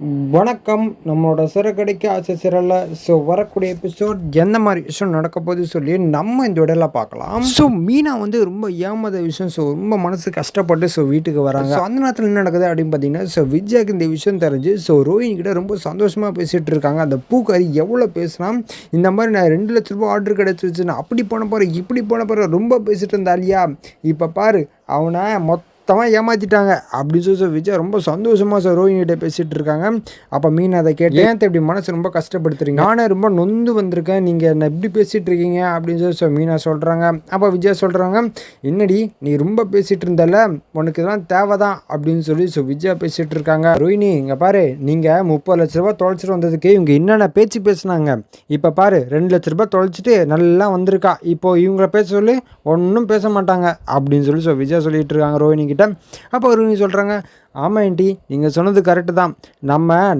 வணக்கம். நம்மளோட சிறகடிக்க ஆசை சிறல. வரக்கூடிய எபிசோட் எந்த மாதிரி விஷயம் நடக்க போகுது சொல்லி நம்ம இந்த இடையில பார்க்கலாம். மீனா வந்து ரொம்ப ஏமாத விஷயம். ரொம்ப மனசு கஷ்டப்பட்டு வீட்டுக்கு வராங்க. அந்த நேரத்தில் என்ன நடக்குது அப்படின்னு பார்த்தீங்கன்னா, விஜயாக்கு இந்த விஷயம் தெரிஞ்சு ரோஹினி கிட்ட ரொம்ப சந்தோஷமாக பேசிகிட்டு இருக்காங்க. அந்த பூக்காரி எவ்வளோ பேசினா, இந்த மாதிரி நான் 2 லட்ச ரூபா ஆர்டர் கிடச்சிருச்சு, நான் அப்படி பண்ண போகிறேன், இப்படி பண்ண போகிறேன், ரொம்ப பேசிகிட்டு இருந்தா இல்லையா, இப்போ பாரு அவனை மொத்தமாக ஏமாற்றிட்டாங்க அப்படின்னு சொல்லி விஜய் ரொம்ப சந்தோஷமாக ரோஹினிகிட்ட பேசிகிட்டு இருக்காங்க. அப்போ மீன் அதை கேட்டு, ஏன் இப்படி மனசு ரொம்ப கஷ்டப்படுத்துறீங்க, நானே ரொம்ப நொந்து வந்திருக்கேன், நீங்கள் என்ன எப்படி பேசிகிட்டு இருக்கீங்க அப்படின்னு சொல்லி மீனா சொல்கிறாங்க. அப்போ விஜய் சொல்கிறாங்க, என்னடி நீ ரொம்ப பேசிகிட்டு இருந்தால, உனக்கு இதெல்லாம் தேவை தான் அப்படின்னு சொல்லி விஜய் பேசிகிட்டு இருக்காங்க. ரோஹினி இங்கே பாரு, நீங்கள் 30 லட்ச ரூபா தொலைச்சிட்டு வந்ததுக்கு இவங்க என்னென்ன பேச்சு பேசுனாங்க, இப்போ பாரு 2 லட்ச ரூபா தொலைச்சிட்டு நல்லா வந்திருக்கா, இப்போது இவங்கள பேச சொல்லி ஒன்றும் பேச மாட்டாங்க அப்படின்னு சொல்லி விஜய் சொல்லிட்டு இருக்காங்க ரோஹினி கிட்ட. அப்போ ரோஹினி சொல்கிறாங்க, ஆமாம் ஆண்டி, நீங்கள் சொன்னது கரெக்டு தான்,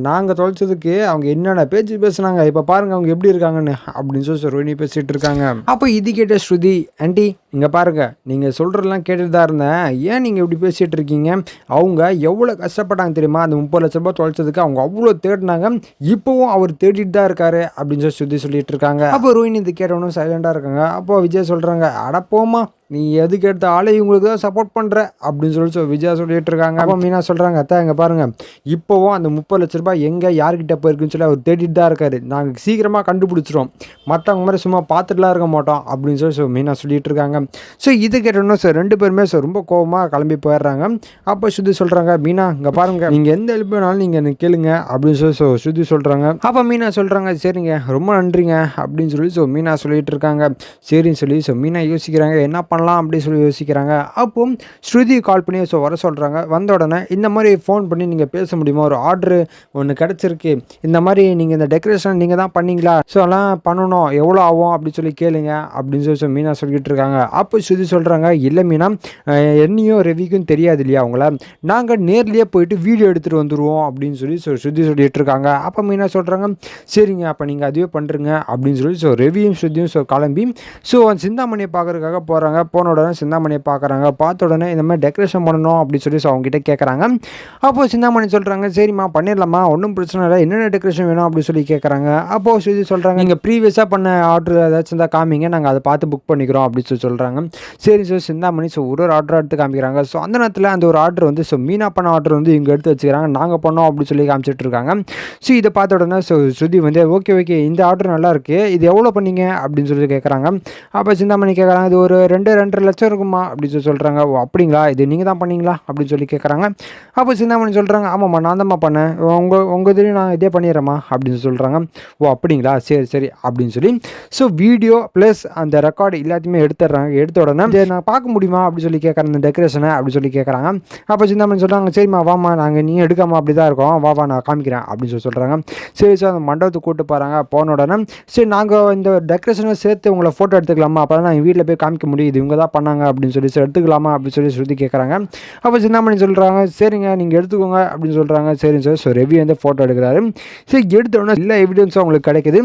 நாங்கள் தொலைச்சதுக்கு அவங்க என்னென்ன பேச்சு பேசுனாங்க, இப்போ பாருங்கள் அவங்க எப்படி இருக்காங்கன்னு அப்படின்னு சொல்லி ரோஹினி பேசிகிட்டு இருக்காங்க. அப்போ இது கேட்ட ஸ்ருதி, ஆண்டி இங்கே பாருங்கள், நீங்கள் சொல்கிறதெல்லாம் கேட்டுட்டு தான் இருந்தேன், ஏன் நீங்கள் இப்படி பேசிகிட்டு இருக்கீங்க, அவங்க எவ்வளோ கஷ்டப்பட்டாங்க தெரியுமா, அந்த 30 லட்ச ரூபா தொலைச்சதுக்கு அவங்க அவ்வளோ தேடினாங்க, இப்போவும் அவர் தேடிட்டு தான் இருக்காரு அப்படின்னு சொல்லி ஸ்ருதி சொல்லிட்டு இருக்காங்க. அப்போ ரோஹினி இது கேட்டவனும் சைலண்டாக இருக்காங்க. அப்போ விஜய் சொல்கிறாங்க, அடப்போமா நீ எதுக்கு எடுத்த ஆளே இவங்களுக்கு தான் சப்போர்ட் பண்ணுற அப்படின்னு சொல்லி விஜயா சொல்லிட்டு இருக்காங்க. அப்போ மீனா சொல்கிறாங்க, அத்தா இங்கே பாருங்கள், இப்போவும் அந்த 30 லட்ச ரூபாய் எங்கே யார்கிட்ட போயிருக்குன்னு சொல்லி அவர் தேடிட்டு தான் இருக்காரு, நாங்கள் சீக்கிரமாக கண்டுபிடிச்சிரும், மற்றவங்க மாதிரி சும்மா பார்த்துட்டுலாம் இருக்க மாட்டோம் அப்படின்னு சொல்லி மீனா சொல்லிட்டு இருக்காங்க. இது கேட்டோன்னா 2 பேருமே ரொம்ப கோபமாக கிளம்பி போயிடுறாங்க. அப்போ ஸ்ருதி சொல்கிறாங்க, மீனா இங்கே பாருங்கள், நீங்கள் எந்த ஹெல்ப் வேணாலும் நீங்கள் எனக்கு கேளுங்க அப்படின்னு சொல்லி ஸ்ருதி சொல்கிறாங்க. அப்போ மீனா சொல்கிறாங்க, சரிங்க ரொம்ப நன்றிங்க அப்படின்னு சொல்லி மீனா சொல்லிட்டு இருக்காங்க. சரின்னு சொல்லி மீனா யோசிக்கிறாங்க, என்ன பண்ணலாம் அப்படின்னு சொல்லி யோசிக்கிறாங்க. அப்போ ஸ்ருதி கால் பண்ணி வர சொல்கிறாங்க. வந்த உடனே இந்த மாதிரி ஃபோன் பண்ணி நீங்கள் பேச முடியுமா, ஒரு ஆர்டரு ஒன்று கிடச்சிருக்கு, இந்த மாதிரி நீங்கள் இந்த டெக்கரேஷன் நீங்கள் தான் பண்ணீங்களா, எல்லாம் பண்ணணும், எவ்வளோ ஆகும் அப்படின்னு சொல்லி கேளுங்க அப்படின்னு சொல்லி மீனா சொல்லிட்டு இருக்காங்க. அப்போ ஸ்ருதி சொல்கிறாங்க, இல்லை மீனா, என்னையும் ரவிக்கும் தெரியாது இல்லையா அவங்கள, நாங்கள் நேர்லேயே போயிட்டு வீடியோ எடுத்துகிட்டு வந்துடுவோம் அப்படின்னு சொல்லி ஸ்ருதி சொல்லிட்டு இருக்காங்க. அப்போ மீனா சொல்கிறாங்க, சரிங்க அப்போ நீங்கள் அதுவே பண்ணுறங்க அப்படின்னு சொல்லி ரவியும் ஸ்ருதியும் கிளம்பி சிந்தாமணியை பார்க்கறதுக்காக போகிறாங்க. போன உடனே சிந்தாமணியை பார்க்குறாங்க. பார்த்த உடனே இந்த மாதிரி டெக்கரேஷன் பண்ணணும் அப்படின்னு சொல்லி அவங்ககிட்ட கேட்குறாங்க. அப்போது சிந்தாமணி சொல்கிறாங்க, சரிம்மா பண்ணிடலாமா, ஒன்றும் பிரச்சனை இல்லை, என்னென்ன டெக்கரேஷன் வேணும் அப்படின்னு சொல்லி கேட்குறாங்க. அப்போது ஸ்ருதி சொல்கிறாங்க, நீங்கள் ப்ரீவியஸாக பண்ண ஆர்டர் ஏதாச்சும் இருந்தால் காமிங்க, நாங்கள் அதை பார்த்து புக் பண்ணிக்கிறோம் அப்படின்னு சொல்லி சொல்கிறாங்க. சரி சிந்தாமணி ஒரு ஆர்டர் எடுத்து காமிக்கிறாங்க. அந்த நேரத்தில் அந்த ஒரு ஆர்டர் வந்து மீனா பண்ண ஆர்டர் வந்து இங்கே எடுத்து வச்சுக்கிறாங்க, நாங்கள் பண்ணோம் அப்படின்னு சொல்லி காமிச்சிட்டு இருக்காங்க. இதை பார்த்த உடனே ஸ்ருதி வந்து ஓகே இந்த ஆர்டர் நல்லா இருக்குது, இது எவ்வளோ பண்ணீங்க அப்படின்னு சொல்லி கேட்குறாங்க. அப்போ சிந்தாமணி கேட்குறாங்க, இது ஒரு 2-2.5 லட்சம் இருக்குமா அப்படின்னு சொல்லி சொல்கிறாங்க. ஓ அப்படிங்களா, இது நீங்கள் தான் பண்ணீங்களா அப்படின்னு சொல்லி கேட்குறாங்க. அப்போ சிந்தாமணி சொல்கிறாங்க, ஆமாம்மா நான் தான்மா பண்ணேன், உங்கள் இதுலேயும் நான் இதே பண்ணிடுறேம்மா அப்படின்னு சொல்கிறாங்க. ஓ அப்படிங்களா, சரி அப்படின்னு சொல்லி வீடியோ ப்ளஸ் அந்த ரெக்கார்டு எல்லாத்தையுமே எடுத்துடுறாங்க. எடுத்த உடனே நான் பார்க்க முடியுமா அப்படின்னு சொல்லி கேட்குறேன், இந்த டெக்கரேஷனை அப்படின்னு சொல்லி கேட்குறாங்க. அப்போ சிந்தாமணி சொல்கிறாங்க, சரிம்மா வாமா, நாங்கள் நீங்கள் எடுக்காமல் அப்படி தான் இருக்கோம், வா நான் காமிக்கிறேன் அப்படின்னு சொல்லி சொல்கிறாங்க. சரி அந்த மண்டபத்துக்கு கூப்பிட்டு போகிறாங்க. போன உடனே சரி நாங்கள் இந்த டெக்கரேஷனை சேர்த்து உங்களை ஃபோட்டோ எடுத்துக்கலாமா, அப்போ தான் நான் வீட்டில் போய் காமிக்க முடியுது, இவங்க தான் பண்ணாங்க அப்படின்னு சொல்லி எடுத்துக்கலாமா அப்படின்னு சொல்லி ஸ்ருதி கேட்குறாங்க. அப்போ சிந்தாமணி சொல்கிறாங்க, சரிங்க நீங்கள் எடுத்துக்கோங்க அப்படின்னு சொல்கிறாங்க. சரின்னு சொல்லி ரவி வந்து ஃபோட்டோ எடுக்கிறாரு. எடுத்தோடனே எல்லா எவிடன்ஸும் அவங்களுக்கு கிடைக்குது.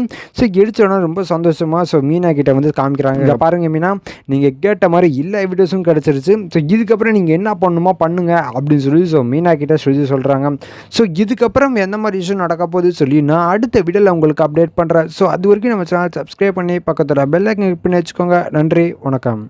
எடுத்தோடனே ரொம்ப சந்தோஷமாக மீனா கிட்ட வந்து காமிக்கிறாங்க. இதை பாருங்க மீனா, நீங்கள் கேட்ட மாதிரி எல்லா எவிடன்ஸும் கிடச்சிருச்சு, இதுக்கப்புறம் நீங்கள் என்ன பண்ணணுமோ பண்ணுங்க அப்படின்னு சொல்லி மீனா கிட்ட ஸ்ருதி சொல்கிறாங்க. இதுக்கப்புறம் எந்த மாதிரி விஷயம் நடக்க போகுது சொல்லி நான் அடுத்த வீடியோவில் உங்களுக்கு அப்டேட் பண்ணுறேன். அது வரைக்கும் நம்ம சேனல் சப்ஸ்கிரைப் பண்ணி பக்கத்தில் பெல் ஐக்கன் கிளிக் பண்ணி வச்சுக்கோங்க. நன்றி, வணக்கம்.